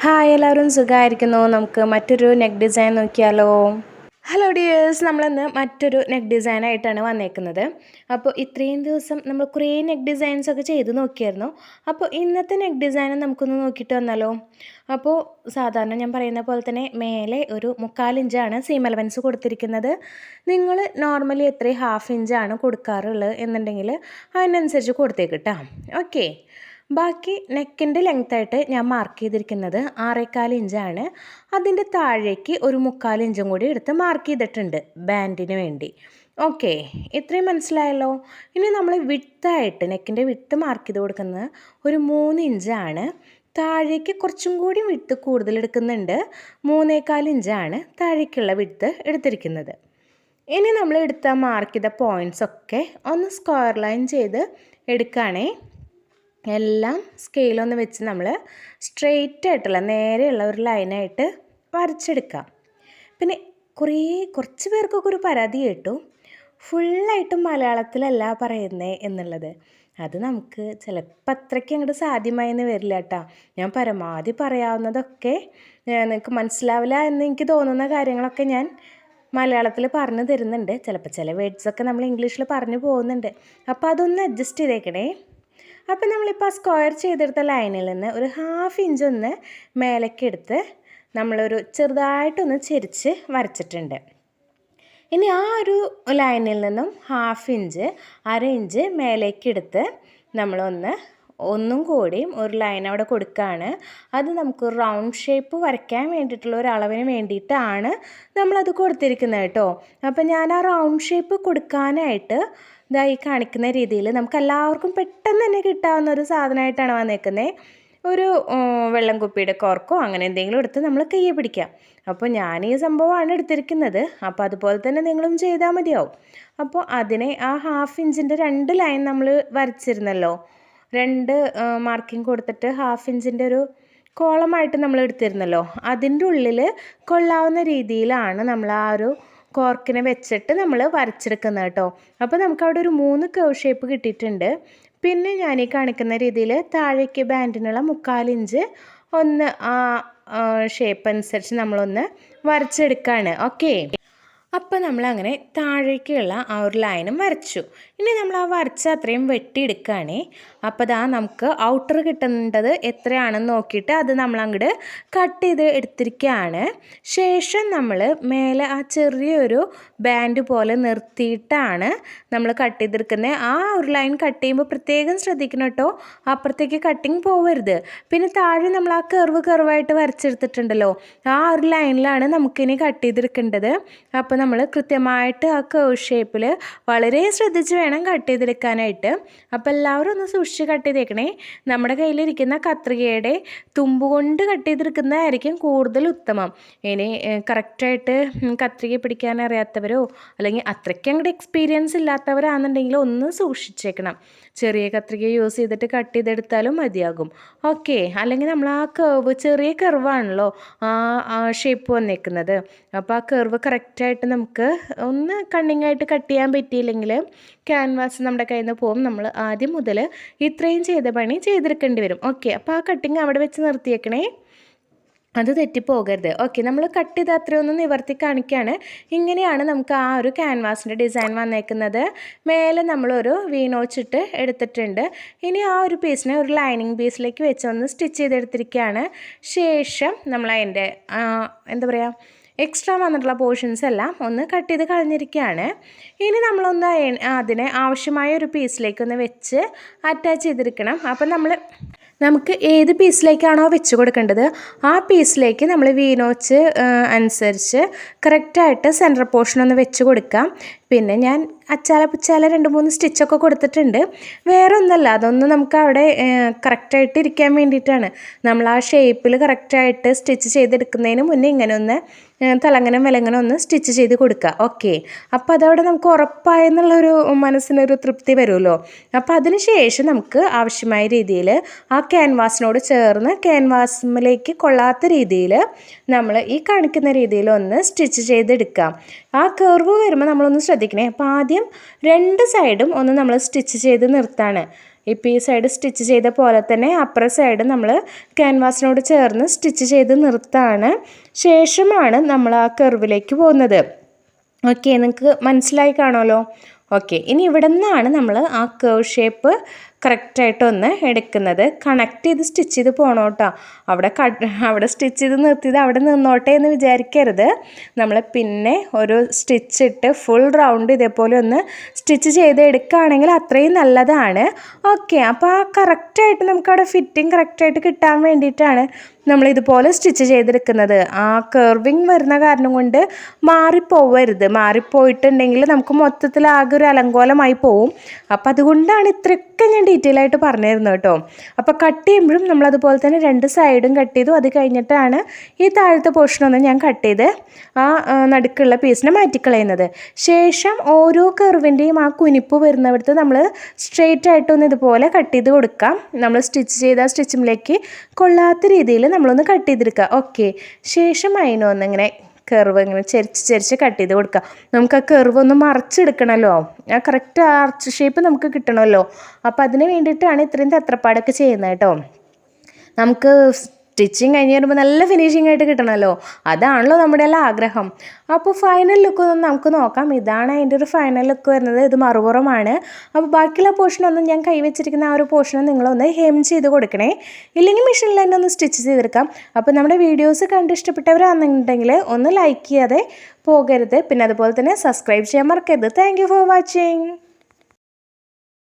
Hi എല്ലാവരും സുഖമായിരിക്കുന്നു. നമുക്ക് മറ്റൊരു നെക്ക് ഡിസൈൻ നോക്കിയാലോ? ഹലോ ഡിയേഴ്സ്, നമ്മളിന്ന് മറ്റൊരു നെക്ക് ഡിസൈനായിട്ടാണ് വന്നേക്കുന്നത്. അപ്പോൾ ഇത്രയും ദിവസം നമ്മൾ കുറേ നെക്ക് ഡിസൈൻസ് ഒക്കെ ചെയ്ത് നോക്കിയായിരുന്നു. അപ്പോൾ ഇന്നത്തെ നെക്ക് ഡിസൈൻ നമുക്കൊന്ന് നോക്കിയിട്ട് വന്നാലോ? അപ്പോൾ സാധാരണ ഞാൻ പറയുന്ന പോലെ തന്നെ മേലെ ഒരു 1/4 ഇഞ്ചാണ് സീം അലവൻസ് കൊടുത്തിരിക്കുന്നത്. നിങ്ങൾ നോർമലി എത്ര 1/2 ഇഞ്ചാണ് കൊടുക്കാറുള്ളത് എന്നുണ്ടെങ്കിൽ അതിനനുസരിച്ച് കൊടുത്തേക്ക് കേട്ടോ. ഓക്കെ, ബാക്കി നെക്കിൻ്റെ ലെങ്ത്തായിട്ട് ഞാൻ മാർക്ക് ചെയ്തിരിക്കുന്നത് 6.25 ഇഞ്ചാണ്. അതിൻ്റെ താഴേക്ക് ഒരു 1/4 ഇഞ്ചും കൂടി എടുത്ത് മാർക്ക് ചെയ്തിട്ടുണ്ട് ബാൻഡിന് വേണ്ടി. ഓക്കെ, ഇത്രയും മനസ്സിലായല്ലോ. ഇനി നമ്മൾ വിഡ്ത്തായിട്ട് നെക്കിൻ്റെ വിഡ്ത്ത് മാർക്ക് ചെയ്ത് കൊടുക്കുന്നത് ഒരു 3 ഇഞ്ചാണ്. താഴേക്ക് കുറച്ചും കൂടി വിഡ്ത്ത് കൂടുതൽ എടുക്കുന്നുണ്ട്. 3.25 ഇഞ്ചാണ് താഴേക്കുള്ള വിഡ്ത്ത് എടുത്തിരിക്കുന്നത്. ഇനി നമ്മൾ എടുത്ത മാർക്ക് ചെയ്ത പോയിൻറ്റ്സ് ഒക്കെ ഒന്ന് സ്ക്വയർ ലൈൻ ചെയ്ത് എടുക്കുകയാണേ. എല്ലാം സ്കെയിലൊന്ന് വെച്ച് നമ്മൾ സ്ട്രെയിറ്റ് ആയിട്ടുള്ള നേരെയുള്ള ഒരു ലൈനായിട്ട് വരച്ചെടുക്കാം. പിന്നെ കുറച്ച് പേർക്കൊക്കെ ഒരു പരാതി കേട്ടു, ഫുള്ളായിട്ടും മലയാളത്തിലല്ല പറയുന്നത് എന്നുള്ളത്. അത് നമുക്ക് ചിലപ്പോൾ അത്രയ്ക്ക് അങ്ങോട്ട് സാധ്യമായെന്ന് വരില്ല കേട്ടോ. ഞാൻ പരമാവധി പറയാവുന്നതൊക്കെ നിങ്ങൾക്ക് മനസ്സിലാവില്ല എന്ന് എനിക്ക് തോന്നുന്ന കാര്യങ്ങളൊക്കെ ഞാൻ മലയാളത്തിൽ പറഞ്ഞു തരുന്നുണ്ട്. ചിലപ്പോൾ ചില വേർഡ്സൊക്കെ നമ്മൾ ഇംഗ്ലീഷിൽ പറഞ്ഞു പോകുന്നുണ്ട്. അപ്പോൾ അതൊന്ന് അഡ്ജസ്റ്റ് ചെയ്തേക്കണേ. അപ്പോൾ നമ്മളിപ്പോൾ സ്ക്വയർ ചെയ്തെടുത്ത ലൈനിൽ നിന്ന് ഒരു 1/2 ഇഞ്ച് ഒന്ന് മേലേക്ക് എടുത്ത് നമ്മളൊരു ചെറുതായിട്ടൊന്ന് ചെരിച്ച് വരച്ചിട്ടുണ്ട്. ഇനി ആ ഒരു ലൈനിൽ നിന്നും 1/2 ഇഞ്ച് 1/2 ഇഞ്ച് മേലേക്ക് എടുത്ത് ഒന്നും കൂടിയും ഒരു ലൈൻ അവിടെ കൊടുക്കുകയാണ്. അത് നമുക്ക് റൗണ്ട് ഷേപ്പ് വരയ്ക്കാൻ വേണ്ടിയിട്ടുള്ള ഒരു അളവിന് വേണ്ടിയിട്ടാണ് നമ്മളത് കൊടുത്തിരിക്കുന്നത് കേട്ടോ. അപ്പം ഞാൻ ആ റൗണ്ട് ഷേപ്പ് കൊടുക്കാനായിട്ട് ഇതായി കാണിക്കുന്ന രീതിയിൽ നമുക്ക് എല്ലാവർക്കും പെട്ടെന്ന് തന്നെ കിട്ടാവുന്ന ഒരു സാധനമായിട്ടാണ് വന്നേക്കുന്നത്. ഒരു വെള്ളം കുപ്പിയുടെ കോർക്കോ അങ്ങനെ എന്തെങ്കിലും എടുത്ത് നമ്മൾ കയ്യെ പിടിക്കാം. അപ്പോൾ ഞാൻ ഈ സംഭവമാണ് എടുത്തിരിക്കുന്നത്. അപ്പോൾ അതുപോലെ തന്നെ നിങ്ങളും ചെയ്താൽ മതിയാവും. അപ്പോൾ അതിനെ ആ 1/2 ഇഞ്ചിൻ്റെ 2 ലൈൻ നമ്മൾ വരച്ചിരുന്നല്ലോ, 2 മാർക്കിംഗ് കൊടുത്തിട്ട് 1/2 ഇഞ്ചിൻ്റെ ഒരു കോളമായിട്ട് നമ്മൾ എടുത്തിരുന്നല്ലോ, അതിൻ്റെ ഉള്ളിൽ കൊള്ളാവുന്ന രീതിയിലാണ് നമ്മൾ ആ ഒരു കോർക്കിനെ വെച്ചിട്ട് നമ്മൾ വരച്ചെടുക്കുന്നത് കേട്ടോ. അപ്പോൾ നമുക്കവിടെ ഒരു 3 കർവ് ഷേപ്പ് കിട്ടിയിട്ടുണ്ട്. പിന്നെ ഞാൻ ഈ കാണിക്കുന്ന രീതിയിൽ താഴേക്ക് ബാൻഡിനുള്ള 1/4 ഇഞ്ച് ഒന്ന് ആ ഷേപ്പ് അനുസരിച്ച് നമ്മളൊന്ന് വരച്ചെടുക്കുകയാണ്. ഓക്കെ, അപ്പോൾ നമ്മളങ്ങനെ താഴേക്കുള്ള ആ ഒരു ലൈനും വരച്ചു. ഇനി നമ്മൾ ആ വരച്ച അത്രയും വെട്ടിയെടുക്കുകയാണേ. അപ്പോൾ അതാ നമുക്ക് ഔട്ടർ കിട്ടേണ്ടത് എത്രയാണെന്ന് നോക്കിയിട്ട് അത് നമ്മൾ അങ്ങോട്ട് കട്ട് ചെയ്ത് എടുത്തിരിക്കുകയാണ്. ശേഷം നമ്മൾ മേലെ ആ ചെറിയൊരു ബാൻഡ് പോലെ നിർത്തിയിട്ടാണ് നമ്മൾ കട്ട് ചെയ്തെടുക്കുന്നത്. ആ ഒരു ലൈൻ കട്ട് ചെയ്യുമ്പോൾ പ്രത്യേകം ശ്രദ്ധിക്കണം കേട്ടോ, അപ്പുറത്തേക്ക് കട്ടിങ് പോവരുത്. പിന്നെ താഴെ നമ്മൾ ആ കർവായിട്ട് വരച്ചെടുത്തിട്ടുണ്ടല്ലോ, ആ ഒരു ലൈനിലാണ് നമുക്കിനി കട്ട് ചെയ്തെടുക്കേണ്ടത്. അപ്പോൾ നമ്മൾ കൃത്യമായിട്ട് ആ കർവ് ഷേപ്പിൽ വളരെ ശ്രദ്ധിച്ച് വേണം കട്ട് ചെയ്തെടുക്കാനായിട്ട്. അപ്പോൾ എല്ലാവരും ഒന്ന് സൂക്ഷിച്ച് കട്ട് ചെയ്തേക്കണേ. നമ്മുടെ കയ്യിലിരിക്കുന്ന കത്രികയുടെ തുമ്പ് കൊണ്ട് കട്ട് ചെയ്തെടുക്കുന്നതായിരിക്കും കൂടുതൽ ഉത്തമം. ഇനി കറക്റ്റായിട്ട് കത്രിക പിടിക്കാൻ അറിയാത്തവരോ അല്ലെങ്കിൽ അത്രയ്ക്ക് അങ്ങോട്ട് എക്സ്പീരിയൻസ് ഇല്ലാത്തവരാണെന്നുണ്ടെങ്കിൽ ഒന്ന് സൂക്ഷിച്ചേക്കണം. ചെറിയ കത്രിക യൂസ് ചെയ്തിട്ട് കട്ട് ചെയ്തെടുത്താലും മതിയാകും. ഓക്കെ, അല്ലെങ്കിൽ നമ്മൾ ആ കർവ് ചെറിയ കർവാണല്ലോ ആ ഷേപ്പ് വന്നേക്കുന്നത്. അപ്പോൾ ആ കർവ് കറക്റ്റായിട്ട് നമുക്ക് ഒന്ന് കണ്ണിങ്ങായിട്ട് കട്ട് ചെയ്യാൻ പറ്റിയില്ലെങ്കിൽ ക്യാൻവാസ് നമ്മുടെ കയ്യിൽ നിന്ന് പോകും. നമ്മൾ ആദ്യം മുതൽ ഇത്രയും ചെയ്ത പണി ചെയ്തെടുക്കേണ്ടി വരും. ഓക്കെ, അപ്പോൾ ആ കട്ടിങ് അവിടെ വെച്ച് നിർത്തിയേക്കണേ, അത് തെറ്റിപ്പോകരുത്. ഓക്കെ, നമ്മൾ കട്ട് ചെയ്ത് അത്രയൊന്ന് നിവർത്തി കാണിക്കുകയാണ്. ഇങ്ങനെയാണ് നമുക്ക് ആ ഒരു ക്യാൻവാസിൻ്റെ ഡിസൈൻ വന്നേക്കുന്നത്. മേലെ നമ്മളൊരു വീണോച്ചിട്ട് എടുത്തിട്ടുണ്ട്. ഇനി ആ ഒരു പീസിനെ ഒരു ലൈനിങ് പീസിലേക്ക് വെച്ച് ഒന്ന് സ്റ്റിച്ച് ചെയ്തെടുത്തിരിക്കുകയാണ്. ശേഷം നമ്മൾ അതിൻ്റെ എന്താ പറയുക, എക്സ്ട്രാ വന്നിട്ടുള്ള പോർഷൻസ് എല്ലാം ഒന്ന് കട്ട് ചെയ്ത് കളഞ്ഞിരിക്കുകയാണ്. ഇനി നമ്മളൊന്ന് അതിനെ ആവശ്യമായ ഒരു പീസിലേക്കൊന്ന് വെച്ച് അറ്റാച്ച് ചെയ്തിരിക്കണം. അപ്പം നമുക്ക് ഏത് പീസിലേക്കാണോ വെച്ച് കൊടുക്കേണ്ടത് ആ പീസിലേക്ക് നമ്മൾ വീനോച്ച് അനുസരിച്ച് കറക്റ്റായിട്ട് സെൻറ്റർ പോർഷൻ ഒന്ന് വെച്ച് കൊടുക്കാം. പിന്നെ ഞാൻ അച്ചാല 2-3 സ്റ്റിച്ചൊക്കെ കൊടുത്തിട്ടുണ്ട്. വേറെ ഒന്നല്ല, അതൊന്നും നമുക്ക് അവിടെ കറക്റ്റായിട്ട് ഇരിക്കാൻ വേണ്ടിയിട്ടാണ്. നമ്മൾ ആ ഷേപ്പിൽ കറക്റ്റായിട്ട് സ്റ്റിച്ച് ചെയ്തെടുക്കുന്നതിന് മുന്നേ ഇങ്ങനെ ഒന്ന് തലങ്ങനം വിലങ്ങനം ഒന്ന് സ്റ്റിച്ച് ചെയ്ത് കൊടുക്കുക. ഓക്കെ, അപ്പോൾ അതവിടെ നമുക്ക് ഉറപ്പായെന്നുള്ളൊരു മനസ്സിനൊരു തൃപ്തി വരുമല്ലോ. അപ്പോൾ അതിന് ശേഷം നമുക്ക് ആവശ്യമായ രീതിയിൽ ആ ക്യാൻവാസിനോട് ചേർന്ന് ക്യാൻവാസിലേക്ക് കൊള്ളാത്ത രീതിയിൽ നമ്മൾ ഈ കാണിക്കുന്ന രീതിയിൽ ഒന്ന് സ്റ്റിച്ച് ചെയ്തെടുക്കാം. ആ കർവ് വരുമ്പോൾ നമ്മളൊന്ന് ശ്രദ്ധിക്കണേ. അപ്പോൾ ആദ്യം 2 സൈഡും ഒന്ന് നമ്മൾ സ്റ്റിച്ച് ചെയ്ത് നിർത്താണ്. ഇപ്പോൾ ഈ സൈഡ് സ്റ്റിച്ച് ചെയ്ത പോലെ തന്നെ അപ്പുറ സൈഡ് നമ്മൾ ക്യാൻവാസിനോട് ചേർന്ന് സ്റ്റിച്ച് ചെയ്ത് നിർത്താണ്. ശേഷമാണ് നമ്മൾ ആ കർവിലേക്ക് പോകുന്നത്. ഓക്കെ, നിങ്ങൾക്ക് മനസ്സിലായി കാണുമല്ലോ. ഓക്കെ, ഇനി ഇവിടെ നിന്നാണ് നമ്മൾ ആ കേർവ് ഷേപ്പ് കറക്റ്റായിട്ടൊന്ന് എടുക്കുന്നത്. കണക്ട് ചെയ്ത് സ്റ്റിച്ച് ചെയ്ത് പോകണം കേട്ടോ. അവിടെ സ്റ്റിച്ച് ചെയ്ത് നിർത്തിയത് അവിടെ നിന്നോട്ടെ എന്ന് വിചാരിക്കരുത്. നമ്മൾ പിന്നെ ഒരു സ്റ്റിച്ച് ഇട്ട് ഫുൾ റൗണ്ട് ഇതേപോലെ ഒന്ന് സ്റ്റിച്ച് ചെയ്ത് എടുക്കുകയാണെങ്കിൽ അത്രയും നല്ലതാണ്. ഓക്കെ, അപ്പോൾ ആ കറക്റ്റായിട്ട് നമുക്കവിടെ ഫിറ്റിംഗ് കറക്റ്റായിട്ട് കിട്ടാൻ വേണ്ടിയിട്ടാണ് നമ്മളിതുപോലെ സ്റ്റിച്ച് ചെയ്തെടുക്കുന്നത്. ആ കർവിങ് വരുന്ന കാരണം കൊണ്ട് മാറിപ്പോവരുത്. മാറിപ്പോയിട്ടുണ്ടെങ്കിൽ നമുക്ക് മൊത്തത്തിൽ ആകെ ഒരു അലങ്കോലമായി പോവും. അപ്പോൾ അതുകൊണ്ടാണ് ഇത്രയൊക്കെ ഞാൻ ഡീറ്റെയിൽ ആയിട്ട് പറഞ്ഞു തരുന്നത് കേട്ടോ. അപ്പോൾ കട്ട് ചെയ്യുമ്പോഴും നമ്മളതുപോലെ തന്നെ 2 സൈഡും കട്ട് ചെയ്തു. അത് കഴിഞ്ഞിട്ടാണ് ഈ താഴത്തെ പോർഷനൊന്നും ഞാൻ കട്ട് ചെയ്ത് ആ നടുക്കുള്ള പീസിനെ മാറ്റിക്കളയുന്നത്. ശേഷം ഓരോ കർവിൻ്റെയും ആ കുനിപ്പ് വരുന്നിടത്ത് നമ്മൾ സ്ട്രെയിറ്റ് ആയിട്ടൊന്ന് ഇതുപോലെ കട്ട് ചെയ്ത് കൊടുക്കാം. നമ്മൾ സ്റ്റിച്ച് ചെയ്ത സ്റ്റിച്ചിലേക്ക് കൊള്ളാത്ത രീതിയിൽ നമ്മളൊന്ന് കട്ട് ചെയ്തെടുക്കുക. ഓക്കെ, ശേഷം അതിനൊന്നിങ്ങനെ കർവ് ഇങ്ങനെ ചെരിച്ച് കട്ട് ചെയ്ത് കൊടുക്കുക. നമുക്ക് ആ കർവ് ഒന്ന് മറച്ചെടുക്കണമല്ലോ, ആ കറക്റ്റ് ആർച്ച് ഷേപ്പ് നമുക്ക് കിട്ടണമല്ലോ. അപ്പോൾ അതിന് വേണ്ടിയിട്ടാണ് ഇത്രയും തത്രപ്പാടൊക്കെ ചെയ്യുന്നത് കേട്ടോ. നമുക്ക് സ്റ്റിച്ചിങ് കഴിഞ്ഞ് വരുമ്പോൾ നല്ല ഫിനിഷിംഗ് ആയിട്ട് കിട്ടണമല്ലോ, അതാണല്ലോ നമ്മുടെ എല്ലാം ആഗ്രഹം. അപ്പോൾ ഫൈനൽ ലുക്ക് ഒന്ന് നമുക്ക് നോക്കാം. ഇതാണ് അതിൻ്റെ ഒരു ഫൈനൽ ലുക്ക് വരുന്നത്. ഇത് മറുപുറമാണ്. അപ്പോൾ ബാക്കിയുള്ള പോർഷനൊന്നും ഞാൻ കൈവച്ചിരിക്കുന്ന ആ ഒരു പോർഷൻ നിങ്ങളൊന്ന് ഹെം ചെയ്ത് കൊടുക്കണേ, ഇല്ലെങ്കിൽ മെഷീനിൽ തന്നെ ഒന്ന് സ്റ്റിച്ച് ചെയ്തെടുക്കാം. അപ്പോൾ നമ്മുടെ വീഡിയോസ് കണ്ട് ഇഷ്ടപ്പെട്ടവരാണെന്നുണ്ടെങ്കിൽ ഒന്ന് ലൈക്ക് ചെയ്യാതെ പോകരുത്. പിന്നെ അതുപോലെ തന്നെ സബ്സ്ക്രൈബ് ചെയ്യാൻ മറക്കരുത്. Thank you for watching.